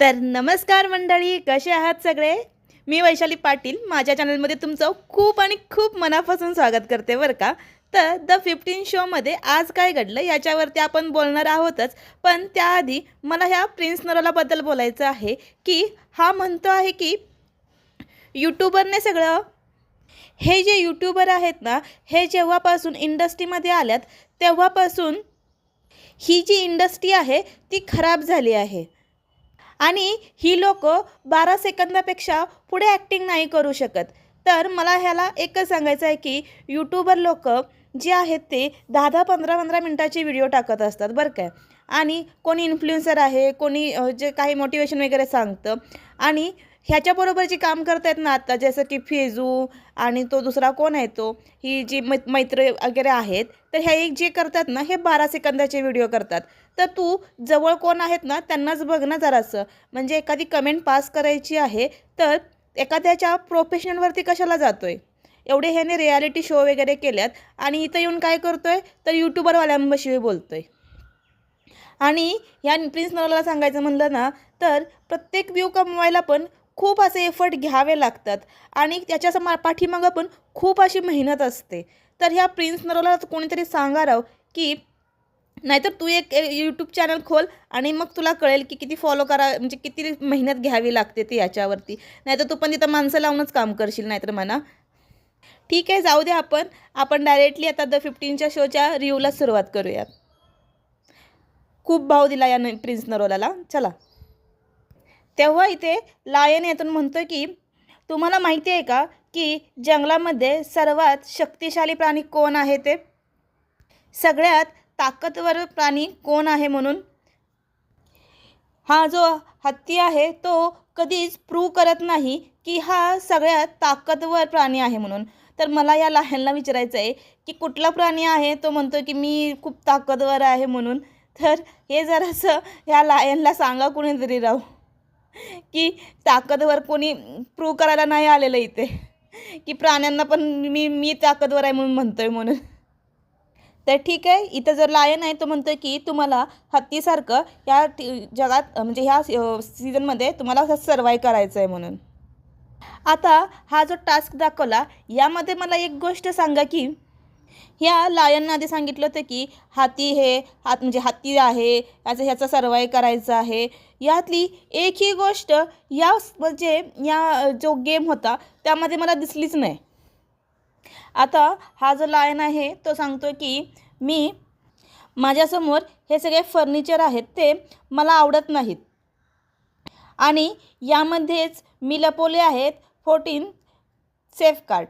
तर नमस्कार मंडळी, कसे आहात सगळे? मी वैशाली पाटील माझ्या चॅनलमध्ये तुमचं खूप आणि खूप मनापासून स्वागत करते बरं का. तर द 15 शोमध्ये आज काय घडलं याच्यावरती आपण बोलणार आहोतच. पण त्याआधी मला ह्या प्रिन्स नरोलाबद्दल बोलायचं आहे की हा म्हणतो आहे की यूट्यूबरने सगळं हे जे यूट्यूबर आहेत ना, हे जेव्हापासून इंडस्ट्रीमध्ये आल्यात तेव्हापासून ही जी इंडस्ट्री आहे ती खराब झाली आहे. आणि ही लोक 12 सेकंदापेक्षा पुढे ॲक्टिंग नाही करू शकत. तर मला ह्याला एकच सांगायचं आहे की यूट्यूबर लोक जे आहेत ते 10-10 15-15 मिनटाचे व्हिडिओ टाकत असतात बरं काय. आणि कोणी इन्फ्लुएन्सर आहे, कोणी जे काही मोटिवेशन वगैरे सांगतं. आणि ह्याच्याबरोबर जे काम करत आहेत ना आता, जसं की फेजू आणि तो दुसरा कोण आहे तो, ही जी मैत्र वगैरे आहेत, तर हे जे करतात ना हे 12 सेकंदाचे व्हिडिओ करतात. तर तू जवळ कोण आहेत ना त्यांनाच बघ ना जरासं. म्हणजे एखादी कमेंट पास करायची आहे तर एखाद्याच्या प्रोफेशनवरती कशाला जातोय. एवढे ह्याने रियालिटी शो वगैरे केल्यात आणि इथं येऊन काय करतोय तर यूट्यूबरवाल्यांपाशी बोलतोय. आणि ह्या प्रिन्स नरोलाला सांगायचं म्हणलं ना तर प्रत्येक व्ह्यू कमवायला पण खूप असे एफर्ट घ्यावे लागतात आणि त्याच्या पाठीमागं पण खूप अशी मेहनत असते. तर ह्या प्रिन्स नरोलाला कोणीतरी सांगा राव की नाहीतर तू एक यूट्यूब चॅनल खोल आणि मग तुला कळेल की किती फॉलो करा, म्हणजे किती मेहनत घ्यावी लागते ती याच्यावरती. नाहीतर तू पण तिथं माणसं लावूनच काम करशील नाहीतर म्हणा. ठीक आहे, जाऊ दे. आपण डायरेक्टली आता द 15च्या शोच्या रिव्ह्यूला सुरुवात करूया. खूप भाव दिला या प्रिन्स नरोलाला. चला. तेव्हा इथे लायन यातून म्हणतो की तुम्हाला माहिती आहे का की जंगलामध्ये सर्वात शक्तिशाली प्राणी कोण आहे ते? सगळ्यात ताकदवर प्राणी कोण आहे म्हणून? हा जो हत्ती आहे तो कधीच प्रूव्ह करत नाही की हा सगळ्यात ताकदवर प्राणी आहे म्हणून. तर मला या लायनला विचारायचं आहे की कुठला प्राणी आहे तो म्हणतो की मी खूप ताकदवर आहे म्हणून. तर हे जरासं ह्या लायनला सांगा कोणीतरी राव की ताकदवर कोणी प्रूव्ह करायला नाही आलेलं इथे की प्राण्यांना पण मी मी ताकदवर आहे म्हणून म्हणतोय म्हणून. तर ठीक आहे, इथं जर लायन आहे तो म्हणतो की तुम्हाला हत्तीसारखं या जगात म्हणजे ह्या सीझनमध्ये तुम्हाला सर्वाईव्ह करायचं आहे म्हणून. आता हा जो टास्क दाखवला यामध्ये मला एक गोष्ट सांगा की ह्या लायननं आधी सांगितलं होतं की हाती हे म्हणजे हत्ती आहे, ह्याचा सर्वाईव्ह करायचा आहे. यातली एकही गोष्ट या म्हणजे या जो गेम होता त्यामध्ये मला दिसलीच नाही. आता हा जो लायन आहे तो सांगतो की मी माझ्यासमोर हे सगळे फर्निचर आहेत ते मला आवडत नाहीत आणि यामध्येच मी लपवले आहेत 14 सेफ कार्ड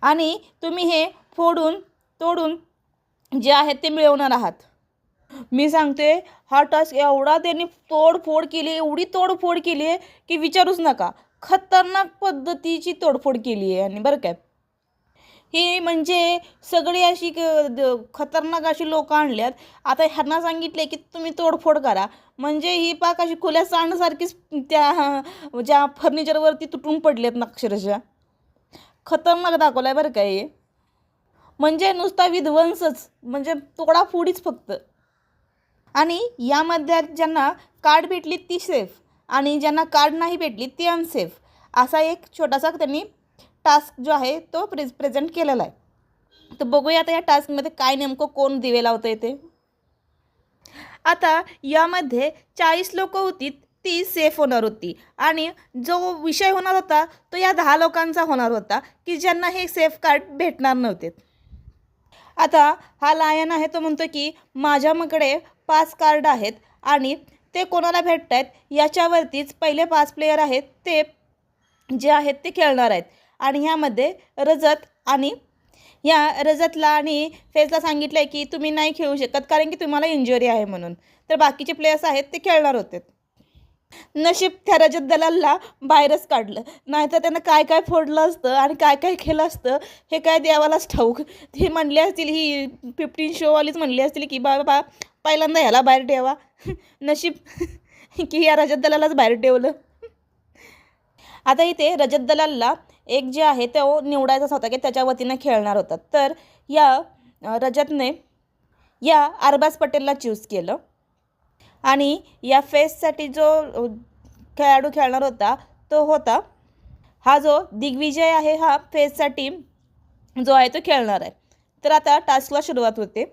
आणि तुम्ही हे फोडून तोडून जे आहेत ते मिळवणार आहात. मी सांगते हा टास्क एवढा त्यांनी तोडफोड केली, एवढी तोडफोड केली आहे की विचारूच नका. खतरनाक पद्धतीची तोडफोड केली आहे आणि बरं काय. ही म्हणजे सगळी अशी खतरनाक अशी लोकं आणल्यात. आता ह्यांना सांगितले की तुम्ही तोडफोड करा, म्हणजे ही पाक अशी खुल्या सांडसारखीच त्या ज्या फर्निचरवरती तुटून पडलेत ना अक्षरशः. खतरनाक दाखवलं आहे बरं का हे. म्हणजे नुसता विध्वंसच, म्हणजे तोडाफोडीच फक्त. आणि यामध्ये ज्यांना कार्ड भेटली ती सेफ आणि ज्यांना कार्ड नाही भेटली ती अनसेफ, असा एक छोटासा त्यांनी टास्क जो आहे तो प्रेझेंट केलेला आहे. तर बघूया आता या टास्कमध्ये काय नेमकं कोण दिवे लावतं आहे ते. आता यामध्ये 40 लोकं होती ती सेफ होणार होती आणि जो विषय होणार होता तो या 10 लोकांचा होणार होता की ज्यांना हे सेफ कार्ड भेटणार नव्हते. आता हा लायन आहे तो म्हणतो की माझ्याकडे 5 कार्ड आहेत आणि ते कोणाला भेटत आहेत याच्यावरतीच पहिले 5 प्लेयर आहेत ते जे आहेत ते खेळणार आहेत. आणि ह्यामध्ये रजत आणि या रजतला आणि फेजला सांगितलं आहे की तुम्ही नाही खेळू शकत कारण की तुम्हाला इंजुरी आहे म्हणून. तर बाकीचे प्लेयर्स आहेत ते खेळणार होते. नशीब त्या रजत दलालला बाहेरच काढलं, नाहीतर त्यानं काय काय फोडलं असतं आणि काय काय केलं असतं हे काय देवालाच ठाऊक. ते म्हणले असतील, ही 15 शोवालीच म्हणली असतील की बाबा पहिल्यांदा ह्याला बाहेर ठेवा. नशीब की या रजत दलालाच बाहेर ठेवलं. आता इथे रजत दलालला एक जे आहे तो निवडायचाच होता की त्याच्या वतीनं खेळणार होता. तर या रजतने या अरबाज पटेलला चूज केलं आणि या फेससाठी जो खेळाडू खेळणार होता तो होता हा जो दिग्विजय आहे, हा फेससाठी जो आहे तो खेळणार आहे. तर आता टास्कला सुरुवात होते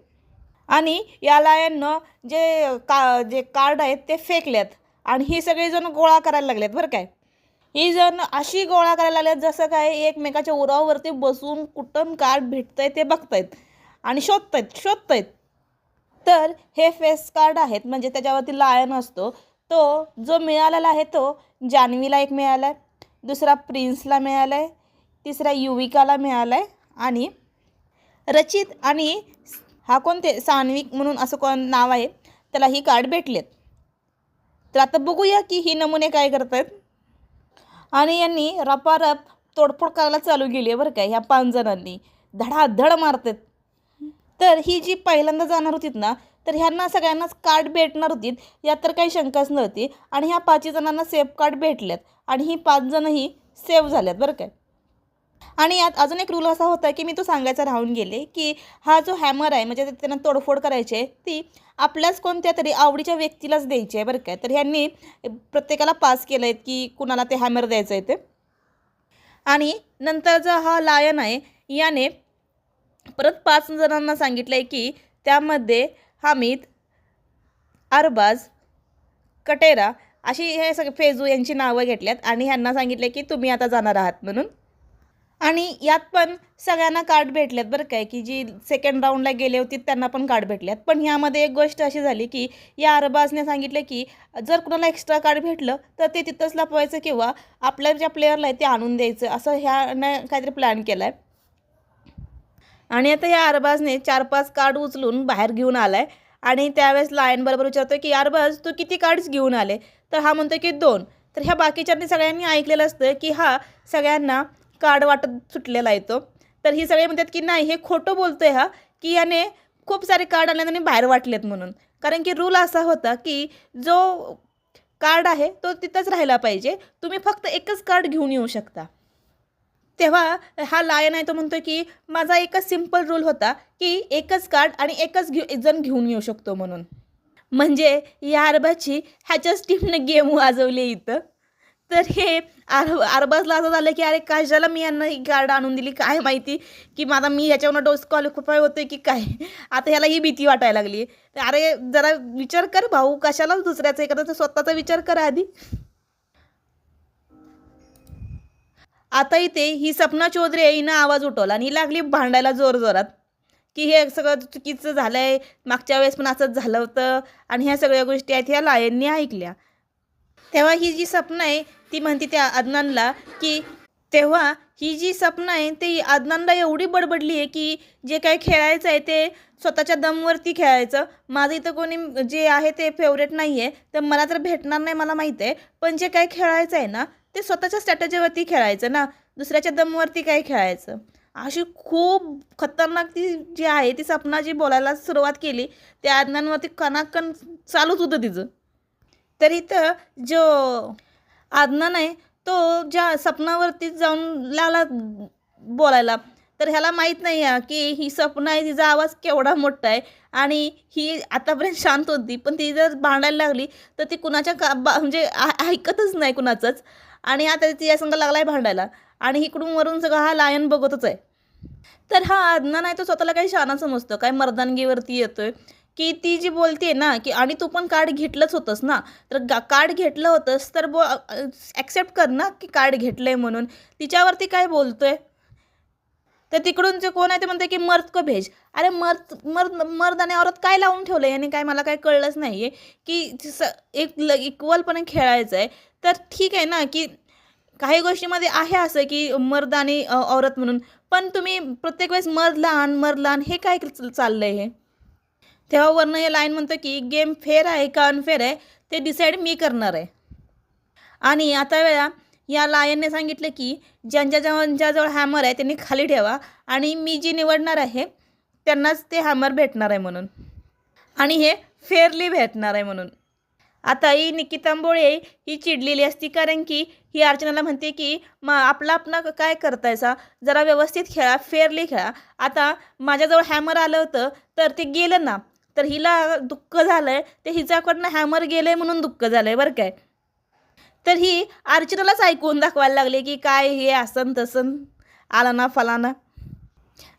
आणि या लायननं जे कार्ड आहेत ते फेकल्यात आणि ही सगळेजण गोळा करायला लागलेत बरं काय. ही जण अशी गोळा करायला लागल्यात जसं काय एकमेकाच्या उरावरती बसून कुठं कार्ड भेटतंय ते बघतायत आणि शोधतायत. तर हे फेस कार्ड आहेत म्हणजे त्याच्यावरती लायन असतो. तो जो मिळालेला आहे तो जान्हवीला एक मिळाला आहे, दुसरा प्रिन्सला मिळाला आहे, तिसरा युविकाला मिळाला आहे आणि रचित आणि हा कोणते सान्विक म्हणून असं कोण नाव आहे त्याला ही कार्ड भेटलेत. तर आता बघूया की ही नमुने काय करतात. आणि यांनी रपारप तोडफोड करायला चालू केली आहे बरं काय. ह्या 5 जणांनी धडाधड मारतात. तर ही जी पहिल्यांदा जाणार होतीत ना, तर ह्यांना सगळ्यांनाच कार्ड भेटणार होतीत यात तर काही शंकाच नव्हती. आणि ह्या 5 जणांना सेफ कार्ड भेटल्यात आणि ही 5 जणही सेव्ह झाल्यात बरं काय. आणि यात अजून एक रूल असा होता की मी तो सांगायचा राहून गेले की हा जो हॅमर आहे म्हणजे त्यांना तोडफोड करायची आहे ती आपल्याच कोणत्या तरी आवडीच्या व्यक्तीलाच द्यायची आहे बरं काय. तर ह्यांनी प्रत्येकाला पास केलं आहे की कुणाला ते हॅमर द्यायचं आहे ते. आणि नंतरचा हा लायन आहे याने परत 5 जणांना सांगितलं आहे की त्यामध्ये हामिद, अरबाज, कटेरा अशी हे सगळे फेजू यांची नावं घेतल्यात आणि ह्यांना सांगितलं की तुम्ही आता जाणार आहात म्हणून. आणि यात पण सगळ्यांना कार्ड भेटल्यात बरं काय की जी सेकंड राऊंडला गेले होते त्यांना पण कार्ड भेटल्यात. पण ह्यामध्ये एक गोष्ट अशी झाली की या अरबाजने सांगितलं की जर कुणाला एक्स्ट्रा कार्ड भेटलं तर ते तिथंच लपवायचं किंवा आपल्या ज्या प्लेयरला आहे ते आणून द्यायचं असं ह्यानं काहीतरी प्लॅन केला आहे. आणि आता या अरबाजने 4-5 कार्ड उचलून बाहेर घेऊन आला आहे आणि त्यावेळेस लायनबरोबर विचारतो की अरबाज तू किती कार्ड्स घेऊन आले. तर हा म्हणतो की 2. तर ह्या बाकीच्यांनी सगळ्यांनी ऐकलेलं असतं की हा सगळ्यांना कार्ड वाटत सुटलेला येतो. तर ही सगळे म्हणतात की नाही हे खोटं बोलतोय हा की याने खूप सारे कार्ड आणले बाहेर वाटलेत म्हणून. कारण की रूल असा होता की जो कार्ड आहे तो तिथंच राहिला पाहिजे, तुम्ही फक्त एकच कार्ड घेऊन येऊ शकता. तेव्हा हा लायन आहे तो म्हणतो की माझा एकच सिम्पल रूल होता की एकच कार्ड आणि एकच जण घेऊन येऊ शकतो म्हणून. म्हणजे या अरबाजची ह्याच्याच टीमनं गेम वाजवली इथं. तर हे अरबाजला असं झालं की अरे कशाला मी यांना ही कार्ड आणून दिली काय माहिती की मी ह्याच्यावरून डिस्क्वालिफाय होतोय की काय. आता ह्याला ही भीती वाटायला लागली. तर अरे जरा विचार कर भाऊ, कशाला दुसऱ्याचं हे करत, स्वतःचा विचार कर आधी. आता इथे ही सपना चौधरी आहे, हिनं आवाज उठवला आणि ही लागली भांडायला जोरजोरात की हे सगळं चुकीचं झालं आहे, मागच्या वेळेस पण असंच झालं होतं आणि ह्या सगळ्या गोष्टी आहेत ह्या लायनने ऐकल्या. तेव्हा ही जी सपना आहे ती म्हणते त्या अदनानला की तेव्हा ही जी सपना आहे ती अदनानला एवढी बडबडली आहे की जे काही खेळायचं आहे ते स्वतःच्या दमवरती खेळायचं. माझं इथं कोणी जे आहे ते फेवरेट नाही आहे तर मला तर भेटणार नाही मला माहीत आहे, पण जे काही खेळायचं आहे ना ते स्वतःच्या स्ट्रॅटेजीवरती खेळायचं ना, दुसऱ्याच्या दमवरती काय खेळायचं. अशी खूप खतरनाक ती जी आहे ती सपना जी बोलायला सुरुवात केली त्या अदनानवरती कणाकण चालूच होतं तिचं. तर इथं जो अदनान आहे तो ज्या सपनावरती जाऊन लागला बोलायला. तर ह्याला माहीत नाही आहे की ही सपना आहे तिचा आवाज केवढा मोठा आहे आणि ही आतापर्यंत शांत होती पण ती जर भांडायला लागली तर ती कुणाच्या म्हणजे ऐकतच नाही कुणाचंच. आणि आता ती या संग लागला आहे भांडायला आणि इकडून वरून सगळं हा लायन बघतच आहे. तर हा अदनान आहे तो स्वतःला काही शहाणा समजतो काय मर्दानगीवरती येतोय की ती जी बोलते ना की आणि तू पण कार्ड घेतलंच होतंस ना, तर कार्ड घेतलं होतंस तर ॲक्सेप्ट कर ना की कार्ड घेतलं आहे म्हणून. तिच्यावरती काय बोलतोय. तर तिकडून जे कोण आहे ते म्हणते की मर्द को भेज. अरे मर्द आणि औरत काय लावून ठेवलं आहे याने, काय मला काय कळलंच नाही आहे की इक्वलपणे खेळायचं आहे. तर ठीक आहे ना की काही गोष्टीमध्ये आहे असं की मर्द आणि औरत म्हणून, पण तुम्ही प्रत्येक वेळेस मर्द लहान हे काय चाललं आहे हे. तेव्हा वरनं हे लाईन म्हणतं की गेम फेअर आहे का अनफेअर आहे ते डिसाईड मी करणार आहे. आणि आता वेळा या लायनने सांगितलं की ज्यांच्याजवळ हॅमर आहे त्यांनी खाली ठेवा आणि मी जी निवडणार आहे त्यांनाच ते हॅमर भेटणार आहे म्हणून, आणि हे फेअरली भेटणार आहे म्हणून. आता ही निकिता तांबोळे ही चिडलेली असती कारण की ही अर्चनाला म्हणते की आपला काय करतायसा, जरा व्यवस्थित खेळा, फेअरली खेळा. आता माझ्याजवळ हॅमर आलं होतं तर ते गेलं ना, तर हिला दुःख झालं आहे ते हिच्याकडनं हॅमर गेलं आहे म्हणून दुःख झालं आहे बरं काय. तर ही अर्चनालाच ऐकून दाखवायला लागली की काय हे असं तसं आला ना फलाना.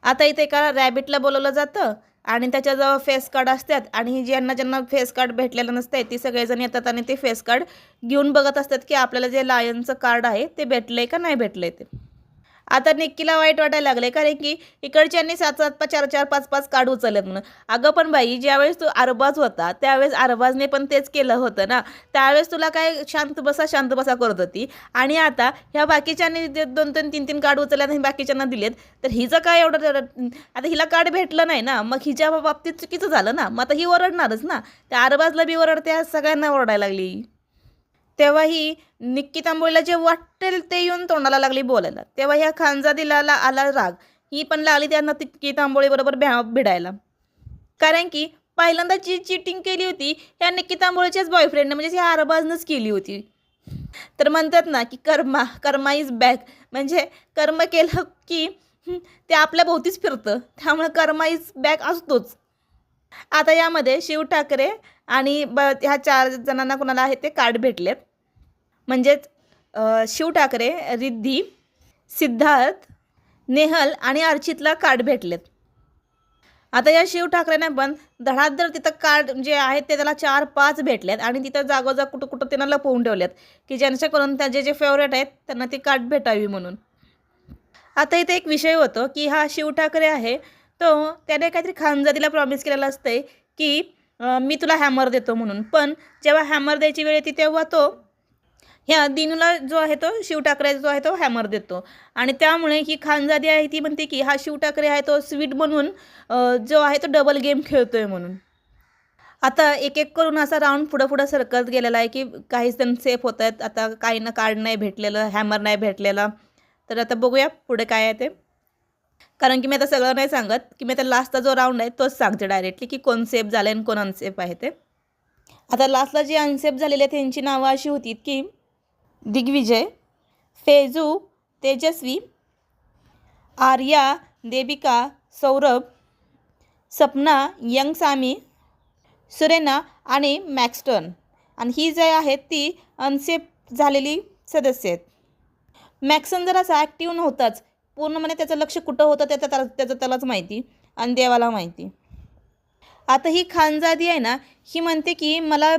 आता इथे एका रॅबिटला बोलवलं जातं आणि त्याच्याजवळ फेस कार्ड असतात आणि ज्यांना ज्यांना फेस कार्ड भेटलेलं नसतं ती सगळेजण येतात आणि ते फेस कार्ड घेऊन बघत असतात की आपल्याला जे लायनचं कार्ड आहे ते भेटलं आहे का नाही भेटलं आहे ते. आता निक्कीला वाईट वाटायला लागले कारण की इकडच्यांनी 7-7 4-4 5-5 कार्ड उचललेत म्हणून. अगं पण बाई ज्यावेळेस तू अरबाज होता त्यावेळेस अरबाजने पण तेच केलं होतं ना. त्यावेळेस तुला काय शांत बसा करत होती आणि आता ह्या बाकीच्यांनी 2-2 3-3 कार्ड उचलल्यात आणि बाकीच्यांना दिलेत. तर हिचं काय एवढं आता हिला कार्ड भेटलं नाही ना मग हिच्या बाबतीत चुकीचं झालं ना. मग आता ही ओरडणारच ना. त्या अरबाजला बी ओरडते सगळ्यांना ओरडायला लागली. तेव्हा ही निक्की तांबोळीला जे वाटेल ते येऊन तोंडाला लागली बोलायला. तेव्हा ह्या खानजादीला आला राग. ही पण लागली त्यांना निक्की तांबोळीबरोबर भिडायला. कारण की पहिल्यांदा जी चीटिंग केली होती ह्या निक्की तांबोळीच्याच बॉयफ्रेंडने म्हणजे ह्या अरबाजनंच केली होती. तर म्हणतात ना की कर्मा इज बॅक. म्हणजे कर्म केलं की ते आपल्या भोवतीच फिरतं. त्यामुळे कर्मा इज बॅक असतोच. आता यामध्ये शिव ठाकरे आणि ह्या 4 जणांना कोणाला आहे ते कार्ड भेटलेत. म्हणजेच शिव ठाकरे, रिद्धी, सिद्धार्थ, नेहल आणि अर्चितला कार्ड भेटलेत. आता या शिव ठाकरेने पण धडाधड तिथं कार्ड जे आहेत ते त्याला 4-5 भेटलेत आणि तिथं जागोजाग कुठं त्यांना लपवून ठेवलेत की ज्यांच्याकडून त्याचे जे फेवरेट आहेत त्यांना ती कार्ड भेटावी म्हणून. आता इथे एक विषय होतो की हा शिव ठाकरे आहे तो त्याने काहीतरी खानजादीला प्रॉमिस केलेलं असतंय की मी तुला हॅमर देतो म्हणून. पण जेव्हा हॅमर द्यायची वेळ येते तेव्हा तो ह्या दिनूला जो आहे तो शिव ठाकरे जो आहे तो हॅमर देतो आणि त्यामुळे ही खानजादी आहे ती म्हणते की हा शिव ठाकरे आहे तो स्वीट बनून जो आहे तो डबल गेम खेळतोय म्हणून. आता एक एक करून असा राऊंड पुढं सरकत गेलेला आहे की काही जण सेफ होत आहेत. आता काहींना कार्ड नाही भेटलेलं, हॅमर नाही भेटलेला. तर आता बघूया पुढे काय आहे ते. कारण की मी आता सगळं नाही सांगत की मी आता लास्टचा जो राऊंड आहे तोच सांगते डायरेक्टली की कोण सेफ झालं आणि कोण अनसेफ आहे ते. आता लास्टला जे अनसेफ झालेले त्यांची नावं अशी होती की दिग्विजय, फेजू, तेजस्वी, आर्या, देविका, सौरभ, सपना, यंग सामी, सुरेना आणि मॅक्स्टन. आणि ही जे आहेत ती अनसेफ झालेली सदस्य आहेत. मॅक्सन जरासा ॲक्टिव्ह नव्हताच. पूर्णपणे त्याचं लक्ष कुठं होतं त्याचं त्यालाच माहिती आणि देवाला माहिती. आता ही खानजादी आहे ना ही म्हणते की मला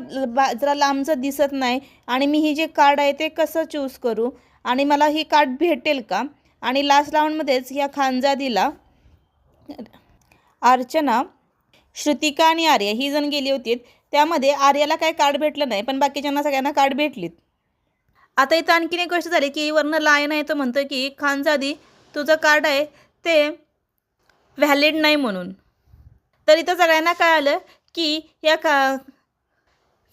जरा लांबचं दिसत नाही आणि मी ही जे कार्ड आहे ते कसं चूज करू आणि मला ही कार्ड भेटेल का. आणि लास्ट राऊंडमध्येच ह्या खानजादीला अर्चना, श्रुतिका आणि आर्या ही जण गेली होती. त्यामध्ये आर्याला काय कार्ड भेटलं नाही पण बाकीच्यांना सगळ्यांना कार्ड भेटलीत. आता इथं आणखीन एक गोष्ट झाली की वरनं लायन आहे तो म्हणतो की खानजादी तुझं कार्ड आहे ते व्हॅलिड नाही म्हणून. तर इथं सगळ्यांना कळालं की या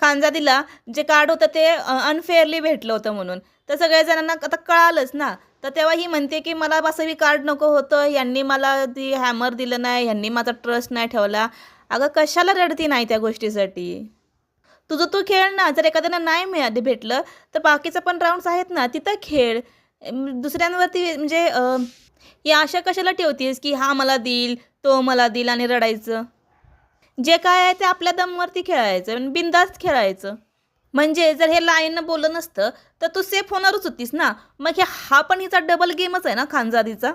खानजादीला जे कार्ड होतं ते अनफेअरली भेटलं होतं म्हणून. तर सगळ्या जणांना आता कळालंच ना. तर तेव्हा ही म्हणते की मला असंही कार्ड नको होतं, यांनी मला ती हॅमर दिलं नाही, यांनी माझा ट्रस्ट नाही ठेवला. अगं कशाला रडती नाही त्या गोष्टीसाठी. तुझं तू खेळ ना. जर एखाद्याला नाही भेटलं तर बाकीचं पण राऊंड्स आहेत ना तिथं खेळ. दुसऱ्यांवरती म्हणजे ही आशा कशाला ठेवतीस की हा मला देईल तो मला देईल आणि रडायचं. जे काय आहे ते आपल्या दमवरती खेळायचं आणि बिंदास्त खेळायचं. म्हणजे जर हे लायननं बोललं नसतं तर तू सेफ होणारच होतीस ना. मग हा पण हिचा डबल गेमच आहे ना खानजादीचा.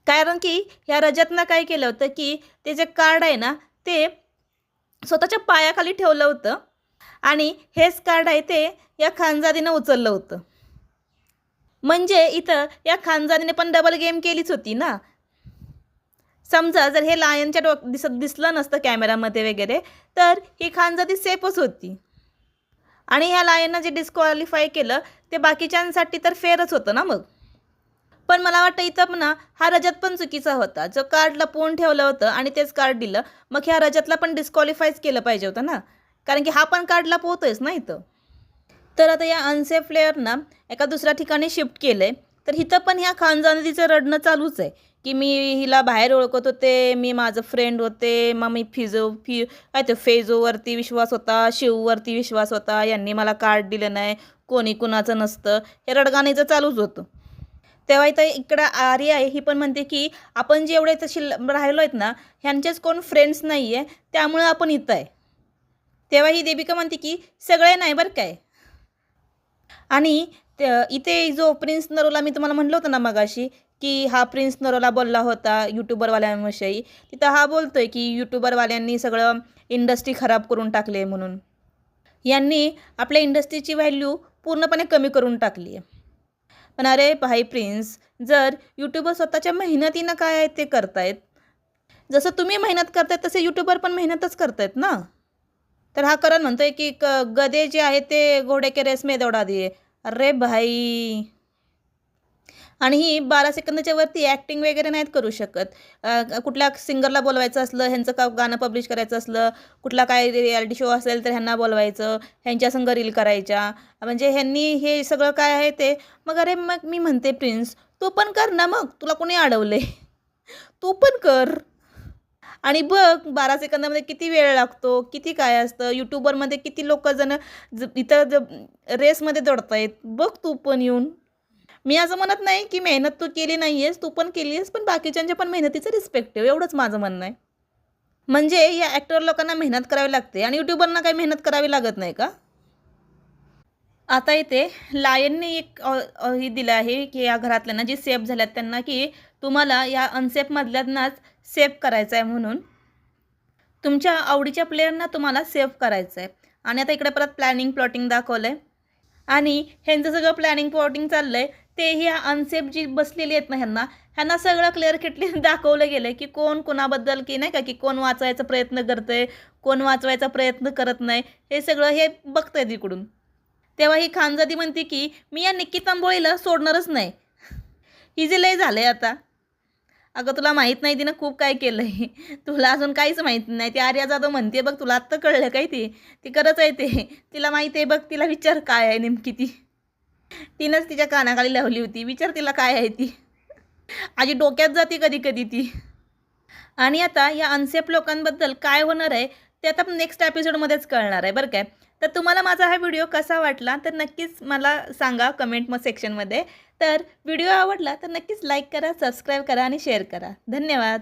कारण की ह्या रजतनं काय केलं होतं की ते जे कार्ड आहे ना ते स्वतःच्या पायाखाली ठेवलं होतं आणि हेच कार्ड आहे ते या खानजादीनं उचललं होतं. म्हणजे इथं या खानजादीने पण डबल गेम केलीच होती ना. समजा जर हे लायनच्या दिसलं नसतं कॅमेरामध्ये वगैरे तर ही खानजादी सेफच होती. आणि ह्या लायननं जे डिस्क्वालिफाय केलं ते बाकीच्यांसाठी तर फेअरच होतं ना मग. पण मला वाटतं इथं पण हा रजत पण चुकीचा होता. जो कार्ड लपवून ठेवलं होतं आणि तेच कार्ड दिलं मग ह्या रजतला पण डिस्क्वालिफायच केलं पाहिजे होतं ना. कारण की हा पण कार्ड लपवतोयच ना इथं. तर आता या अनसेफ प्लेयरना एका दुसऱ्या ठिकाणी शिफ्ट केलं आहे. तर इथं पण ह्या खानजादीचं रडणं चालूच आहे की मी हिला बाहेर ओळखत होते, मी माझं फ्रेंड होते, मग मी काय ते फेजोवरती विश्वास होता, शिववरती विश्वास होता, यांनी मला कार्ड दिलं नाही, कोणी कुणाचं नसतं, हे रडगाणीचं चालूच होतं. तेव्हा इथं इकडं आर्या आहे, ही पण म्हणते की आपण जे एवढे इथं राहिलो आहेत ना, ह्यांचेच कोण फ्रेंड्स नाही आहे, त्यामुळं आपण इथं आहे. तेव्हा ही देविका म्हणते की सगळे नाही बरं काय. आणि इथे जो प्रिन्स नरोला मी तुम्हाला म्हटलं होतं ना मगाशी, की हा प्रिन्स नरोला बोलला होता यूट्यूबरवाल्यांविषयी. तिथं हा बोलतोय की यूट्यूबरवाल्यांनी सगळं इंडस्ट्री खराब करून टाकली म्हणून. यांनी आपल्या इंडस्ट्रीची व्हॅल्यू पूर्णपणे कमी करून टाकली आहे. पण अरे भाई प्रिन्स, जर यूट्यूबर स्वतःच्या मेहनतीनं काय आहे ते करतायत, जसं तुम्ही मेहनत करतायत तसे यूट्यूबर पण मेहनतच करतायत ना. तर हा करण म्हणतोय की गधे जे आहे ते घोडे के रेस में दौडा दिए. अरे भाई, आणि ही 12 सेकंदाच्या वरती ॲक्टिंग वगैरे नाहीत करू शकत. कुठल्या सिंगरला बोलवायचं असलं, ह्यांचं का गाणं पब्लिश करायचं असलं, कुठला काय रिॲलिटी शो असेल तर ह्यांना बोलवायचं, ह्यांच्या संग रील करायच्या, म्हणजे ह्यांनी हे सगळं काय आहे ते. मग अरे मग मी म्हणते प्रिन्स, तू पण कर ना, मग तुला कोणी अडवले? तू पण कर. आणि बघ 12 सेकंदामध्ये किती वेळ लागतो, किती काय असतं. यूट्यूबरमध्ये किती लोकं इथं रेसमध्ये दौडतायत. बघ तू पण येऊन. मी असं म्हणत नाही की मेहनत तू केली नाही आहेस, तू पण केली आहेस, पण बाकीच्यांच्या पण मेहनतीचं रिस्पेक्ट ठेव, एवढंच माझं म्हणणं आहे. म्हणजे या ॲक्टर लोकांना मेहनत करावी लागते आणि यूट्यूबरना काही मेहनत करावी लागत नाही का? आता इथे लायनने एक हे दिलं आहे की या घरातल्यांना जे सेफ झाल्यात त्यांना, की तुम्हाला या अनसेफमधल्यांनाच सेव्ह करायचं आहे म्हणून. तुमच्या आवडीच्या प्लेयरना तुम्हाला सेव्ह करायचं आहे. आणि आता इकडे परत प्लॅनिंग प्लॉटिंग दाखवलं आहे. आणि ह्यांचं सगळं प्लॅनिंग प्लॉटिंग चाललं आहे ते ह्या अनसेफ जी बसलेली आहेत ना, ह्यांना सगळं क्लिअर किटली दाखवलं गेलं आहे की कोण कोणाबद्दल, की नाही का, की कोण वाचवायचा प्रयत्न करतं आहे, कोण वाचवायचा प्रयत्न करत नाही, हे सगळं हे बघतं आहे इकडून. तेव्हा ही खानजादी म्हणते की मी या निक्की तांबोळीला सोडणारच नाही. हिचे लय झालं आहे आता. अगं तुला माहीत नाही तिनं खूप काय केलं आहे. तुला अजून काहीच माहीत नाही. ती आर्या जाधव म्हणते बघ, तुला आत्ता कळलं काय ते? ती करत आहे ते. तिला माहीत आहे बघ, तिला विचार काय आहे नेमकी ती. तिनंच तिच्या कानाखाली लावली होती. विचार तिला काय आहे ती. आजी डोक्यात जाते कधी कधी ती. आणि आता या अनसेफ लोकांबद्दल काय होणार आहे ते आता नेक्स्ट एपिसोडमध्येच कळणार आहे बरं काय. तर तुम्हाला माझा हा व्हिडिओ कसा वाटला तर नक्कीच मला सांगा कमेंट सेक्शनमध्ये. तर व्हिडिओ आवडला तर नक्कीच लाईक करा, सबस्क्राईब करा आणि शेअर करा. धन्यवाद.